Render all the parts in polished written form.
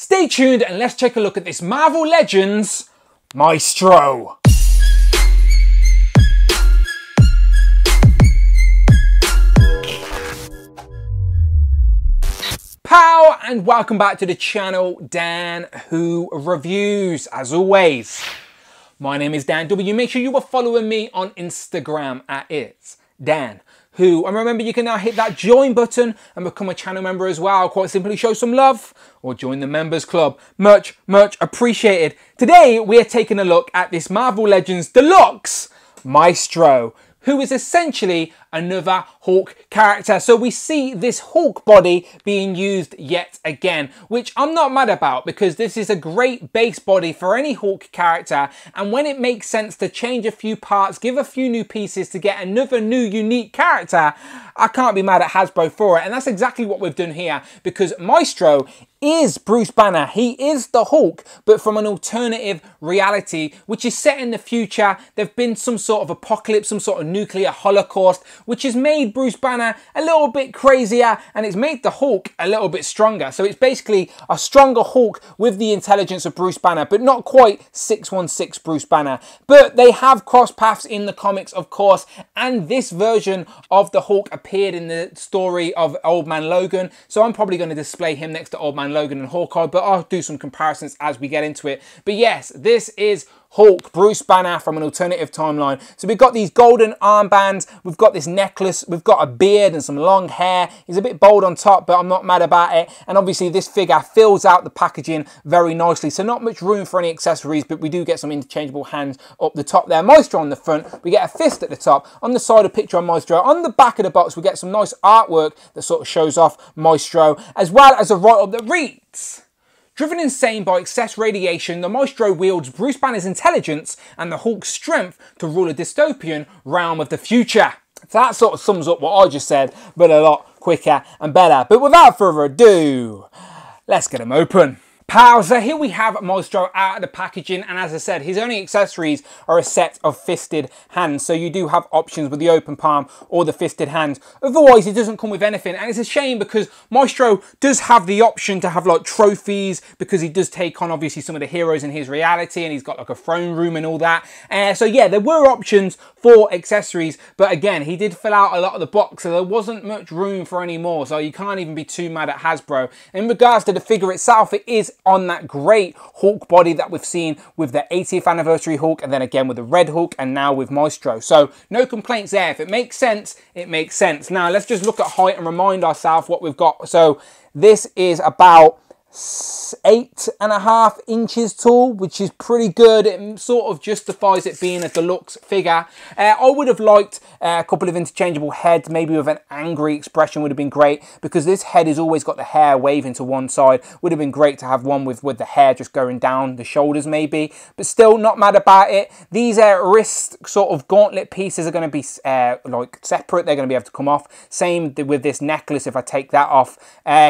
Stay tuned and let's take a look at this Marvel Legends Maestro. Pow, and welcome back to the channel, Dan Who Reviews. As always, my name is Dan W. Make sure you are following me on Instagram at It's Dan Who. And remember, you can now hit that join button and become a channel member as well. Quite simply show some love or join the members club. Much appreciated. Today, we are taking a look at this Marvel Legends Deluxe Maestro, who is essentially another Hulk character. So we see this Hulk body being used yet again, which I'm not mad about because this is a great base body for any Hulk character. And when it makes sense to change a few parts, give a few new pieces to get another new unique character, I can't be mad at Hasbro for it. And that's exactly what we've done here, because Maestro is Bruce Banner. He is the Hulk, but from an alternative reality, which is set in the future. There've been some sort of apocalypse, some sort of nuclear holocaust, which has made Bruce Banner a little bit crazier, and it's made the Hulk a little bit stronger. So it's basically a stronger Hulk with the intelligence of Bruce Banner, but not quite 616 Bruce Banner. But they have crossed paths in the comics, of course, and this version of the Hulk appeared in the story of Old Man Logan. So I'm probably going to display him next to Old Man Logan and Hawkeye, but I'll do some comparisons as we get into it. But yes, this is Hulk, Bruce Banner from an alternative timeline. So we've got these golden armbands, we've got this necklace, we've got a beard and some long hair. He's a bit bold on top, but I'm not mad about it. And obviously this figure fills out the packaging very nicely. So not much room for any accessories, but we do get some interchangeable hands up the top there. Maestro on the front, we get a fist at the top. On the side, a picture of Maestro. On the back of the box, we get some nice artwork that sort of shows off Maestro, as well as a write-up that reads: driven insane by excess radiation, the Maestro wields Bruce Banner's intelligence and the Hulk's strength to rule a dystopian realm of the future. So that sort of sums up what I just said, but a lot quicker and better. But without further ado, let's get him open. Pow, so here we have Maestro out of the packaging, and as I said, his only accessories are a set of fisted hands, so you do have options with the open palm or the fisted hands. Otherwise, it doesn't come with anything, and it's a shame because Maestro does have the option to have like trophies, because he does take on obviously some of the heroes in his reality, and he's got like a throne room and all that. So yeah, there were options for accessories, but again, he did fill out a lot of the box, so there wasn't much room for any more, so you can't even be too mad at Hasbro. In regards to the figure itself, it is on that great Hulk body that we've seen with the 80th anniversary Hulk, and then again with the Red Hulk, and now with Maestro. So no complaints there. If it makes sense, it makes sense. Now let's just look at height and remind ourselves what we've got. So this is about 8.5 inches tall, which is pretty good. It sort of justifies it being a deluxe figure. I would have liked a couple of interchangeable heads, maybe with an angry expression would have been great, because this head has always got the hair waving to one side. Would have been great to have one with the hair just going down the shoulders maybe, but still not mad about it. These wrist sort of gauntlet pieces are going to be like separate. They're going to be able to come off. Same with this necklace if I take that off.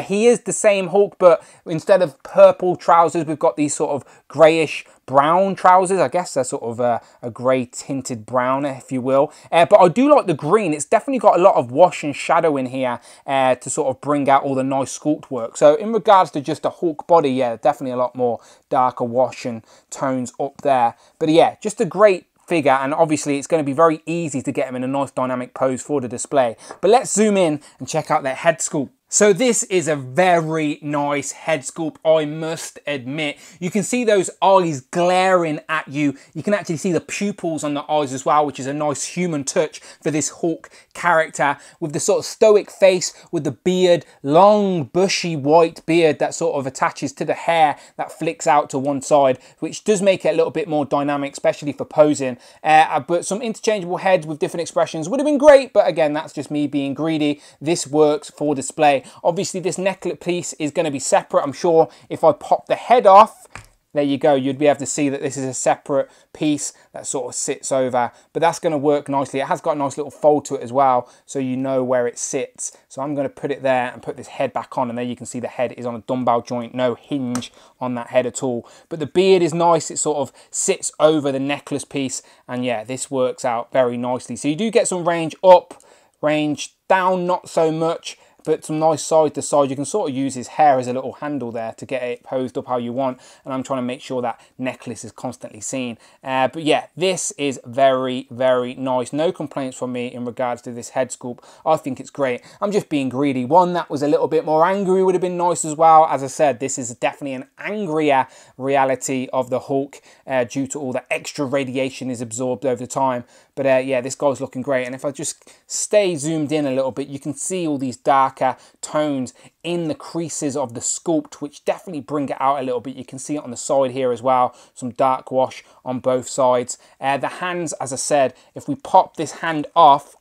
He is the same Hulk, but instead of purple trousers, we've got these sort of greyish brown trousers. I guess they're sort of a grey tinted brown, if you will. But I do like the green. It's definitely got a lot of wash and shadow in here to sort of bring out all the nice sculpt work. So in regards to just a Hulk body, yeah, definitely a lot more darker wash and tones up there. But yeah, just a great figure, and obviously it's going to be very easy to get him in a nice dynamic pose for the display. But let's zoom in and check out that head sculpt. So this is a very nice head sculpt, I must admit. You can see those eyes glaring at you. You can actually see the pupils on the eyes as well, which is a nice human touch for this Hulk character, with the sort of stoic face, with the beard, long bushy white beard that sort of attaches to the hair that flicks out to one side, which does make it a little bit more dynamic, especially for posing. But some interchangeable heads with different expressions would have been great, but again, that's just me being greedy. This works for display. Obviously this necklet piece is going to be separate. I'm sure if I pop the head off, there you go, you'd be able to see that this is a separate piece that sort of sits over, but that's going to work nicely. It has got a nice little fold to it as well, so you know where it sits. So I'm going to put it there and put this head back on, and there you can see the head is on a dumbbell joint, no hinge on that head at all. But the beard is nice, it sort of sits over the necklace piece, and yeah, this works out very nicely. So you do get some range up, range down, not so much. but some nice side to side. You can sort of use his hair as a little handle there to get it posed up how you want, and I'm trying to make sure that necklace is constantly seen. But yeah, this is very, very nice. No complaints from me in regards to this head sculpt. I think it's great. I'm just being greedy. One that was a little bit more angry would have been nice as well. As I said, this is definitely an angrier reality of the Hulk due to all the extra radiation is absorbed over time. But yeah, this guy's looking great. And if I just stay zoomed in a little bit, you can see all these darker tones in the creases of the sculpt, which definitely bring it out a little bit. You can see it on the side here as well, some dark wash on both sides. The hands, as I said, if we pop this hand off,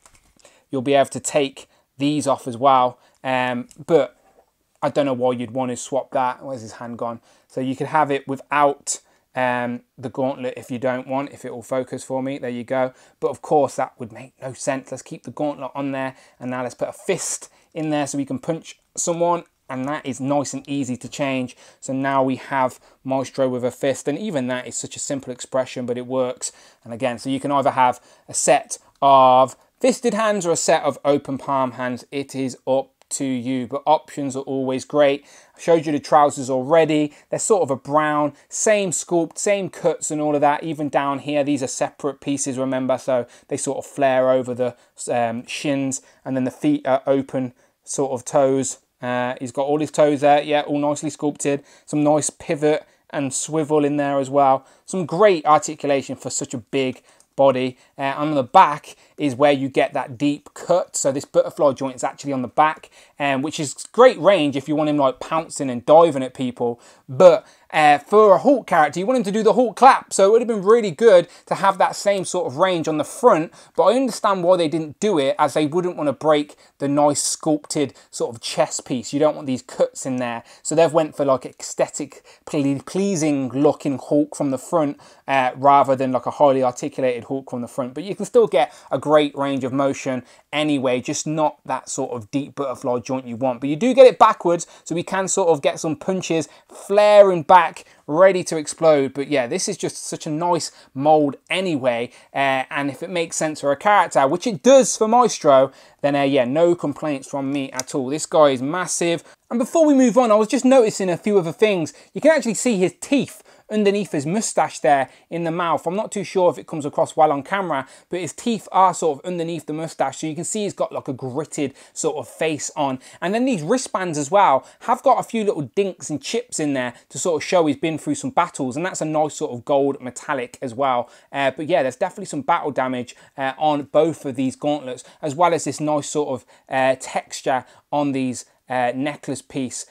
you'll be able to take these off as well. But I don't know why you'd want to swap that. Where's his hand gone? So you could have it without the gauntlet if you don't want, if it will focus for me. There you go. But of course that would make no sense. Let's keep the gauntlet on there, and now let's put a fist in there so we can punch someone, and that is nice and easy to change. So now we have Maestro with a fist, and even that is such a simple expression, but it works. And again, so you can either have a set of fisted hands or a set of open palm hands. It is up to you, but options are always great. I showed you the trousers already. They're sort of a brown, same sculpt, same cuts and all of that. Even down here, these are separate pieces, remember, so they sort of flare over the shins, and then the feet are open sort of toes. He's got all his toes there, yeah, all nicely sculpted. Some nice pivot and swivel in there as well. Some great articulation for such a big body. On the back is where you get that deep cut. So this butterfly joint is actually on the back, which is great range if you want him like pouncing and diving at people. But for a Hulk character, you want him to do the Hulk clap. So it would have been really good to have that same sort of range on the front. But I understand why they didn't do it, as they wouldn't want to break the nice sculpted sort of chest piece. You don't want these cuts in there. So they've went for like aesthetic, pleasing looking Hulk from the front rather than like a highly articulated Hulk from the front. But you can still get a great range of motion anyway, just not that sort of deep butterfly joint you want. But you do get it backwards, so we can sort of get some punches flaring back, ready to explode. But yeah, this is just such a nice mold anyway, and if it makes sense for a character, which it does for Maestro, then yeah, no complaints from me at all. This guy is massive. And before we move on, I was just noticing a few other things. You can actually see his teeth underneath his mustache there in the mouth. I'm not too sure if it comes across well on camera, but his teeth are sort of underneath the mustache, so you can see he's got like a gritted sort of face on. And then these wristbands as well have got a few little dinks and chips in there to sort of show he's been through some battles, and that's a nice sort of gold metallic as well. But yeah, there's definitely some battle damage on both of these gauntlets, as well as this nice sort of texture on these necklace piece.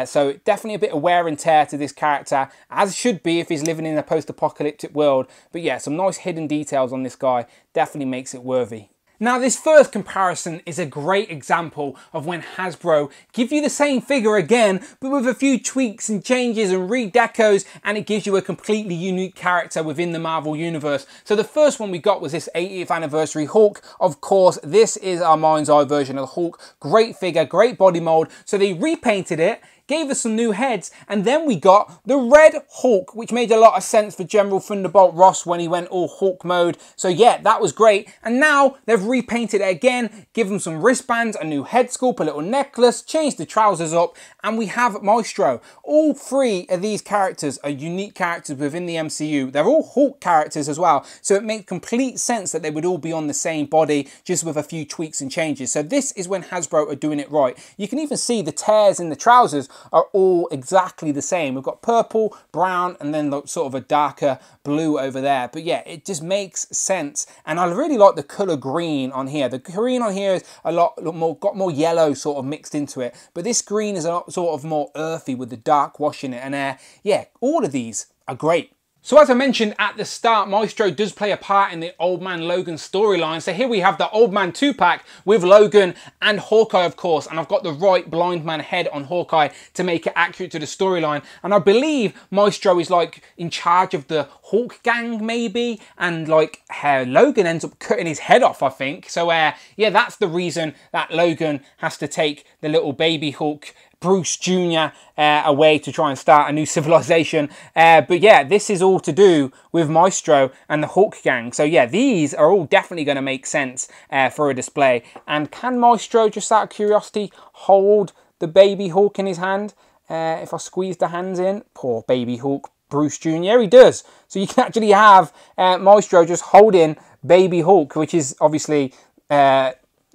So definitely a bit of wear and tear to this character, as should be if he's living in a post-apocalyptic world. But yeah, some nice hidden details on this guy definitely makes it worthy. Now, this first comparison is a great example of when Hasbro give you the same figure again, but with a few tweaks and changes and redecos, and it gives you a completely unique character within the Marvel Universe. So the first one we got was this 80th anniversary Hulk. Of course, this is our mind's eye version of the Hulk. Great figure, great body mold. So they repainted it, gave us some new heads, and then we got the Red Hulk, which made a lot of sense for General Thunderbolt Ross when he went all Hulk mode. So yeah, that was great. And now they've repainted it again, give him some wristbands, a new head sculpt, a little necklace, changed the trousers up, and we have Maestro. All three of these characters are unique characters within the MCU. They're all Hulk characters as well, so it makes complete sense that they would all be on the same body, just with a few tweaks and changes. So this is when Hasbro are doing it right. You can even see the tears in the trousers are all exactly the same. We've got purple, brown, and then sort of a darker blue over there. But yeah, it just makes sense. And I really like the color green on here. The green on here is a lot more, got more yellow sort of mixed into it. But this green is a lot sort of more earthy with the dark wash in it. And yeah, all of these are great. So as I mentioned at the start, Maestro does play a part in the Old Man Logan storyline. So here we have the Old Man 2-pack with Logan and Hawkeye, of course. And I've got the right blind man head on Hawkeye to make it accurate to the storyline. And I believe Maestro is like in charge of the Hulk gang maybe. And like Logan ends up cutting his head off, I think. So yeah, that's the reason that Logan has to take the little baby Hulk Bruce Jr. Away to try and start a new civilization. But yeah, this is all to do with Maestro and the Hulk gang. So yeah, these are all definitely going to make sense for a display. And can Maestro, just out of curiosity, hold the baby Hulk in his hand? If I squeeze the hands in, poor baby Hulk, Bruce Jr., he does. So you can actually have Maestro just holding baby Hulk, which is obviously...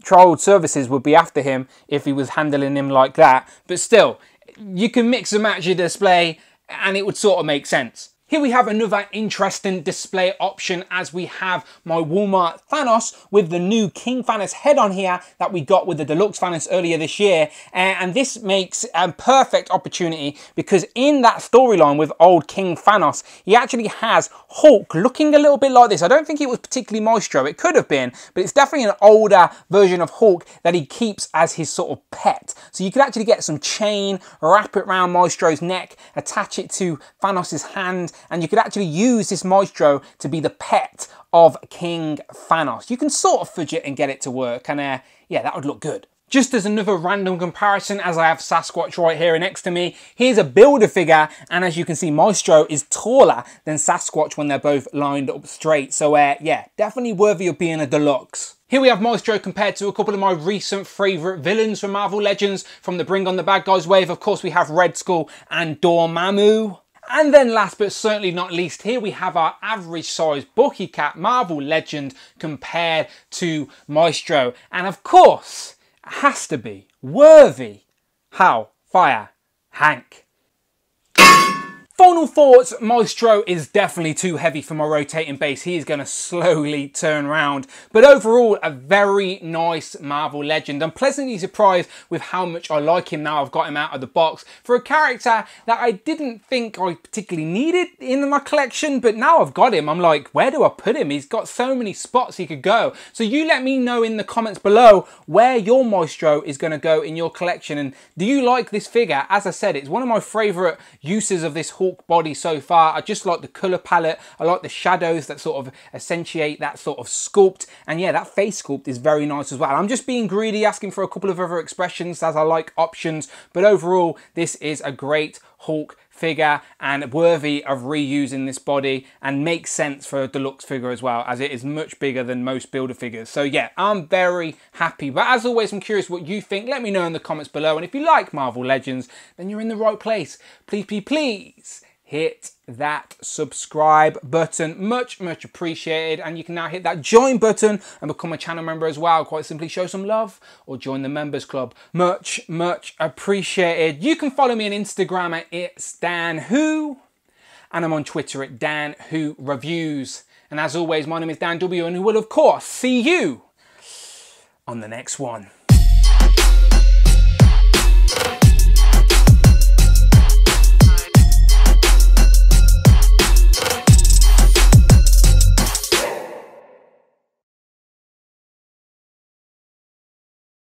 Child Services would be after him if he was handling him like that. But still, you can mix and match your display and it would sort of make sense. Here we have another interesting display option as we have my Walmart Thanos with the new King Thanos head on here that we got with the Deluxe Thanos earlier this year. And this makes a perfect opportunity because in that storyline with old King Thanos, he actually has Hulk looking a little bit like this. I don't think it was particularly Maestro. It could have been, but it's definitely an older version of Hulk that he keeps as his sort of pet. So you could actually get some chain, wrap it around Maestro's neck, attach it to Thanos's hand, and you could actually use this Maestro to be the pet of King Thanos. You can sort of fudge it and get it to work, and yeah, that would look good. Just as another random comparison, as I have Sasquatch right here next to me, here's a Build-A-Figure, and as you can see, Maestro is taller than Sasquatch when they're both lined up straight. So yeah, definitely worthy of being a deluxe. Here we have Maestro compared to a couple of my recent favourite villains from Marvel Legends from the Bring On The Bad Guys wave. Of course, we have Red Skull and Dormammu. And then last but certainly not least, here we have our average size Bucky Cat Marvel Legend compared to Maestro. And of course, it has to be worthy. How? Fire. Hank. Final thoughts, Maestro is definitely too heavy for my rotating base. He is going to slowly turn around. But overall, a very nice Marvel Legend. I'm pleasantly surprised with how much I like him now I've got him out of the box. For a character that I didn't think I particularly needed in my collection, but now I've got him, I'm like, where do I put him? He's got so many spots he could go. So you let me know in the comments below where your Maestro is going to go in your collection. And do you like this figure? As I said, it's one of my favourite uses of this Hulk body so far. I just like the colour palette. I like the shadows that sort of accentuate that sort of sculpt. And yeah, that face sculpt is very nice as well. I'm just being greedy, asking for a couple of other expressions as I like options. But overall, this is a great Hulk figure and worthy of reusing this body, and makes sense for a deluxe figure as well, as it is much bigger than most builder figures. So yeah, I'm very happy. But as always, I'm curious what you think. Let me know in the comments below. And if you like Marvel Legends, then you're in the right place. Please, please, please hit that subscribe button. Much appreciated. And you can now hit that join button and become a channel member as well. Quite simply show some love or join the members club. Much appreciated. You can follow me on Instagram at It's Dan Who, and I'm on Twitter at Dan Who Reviews. And as always, my name is Dan W, and who will of course see you on the next one.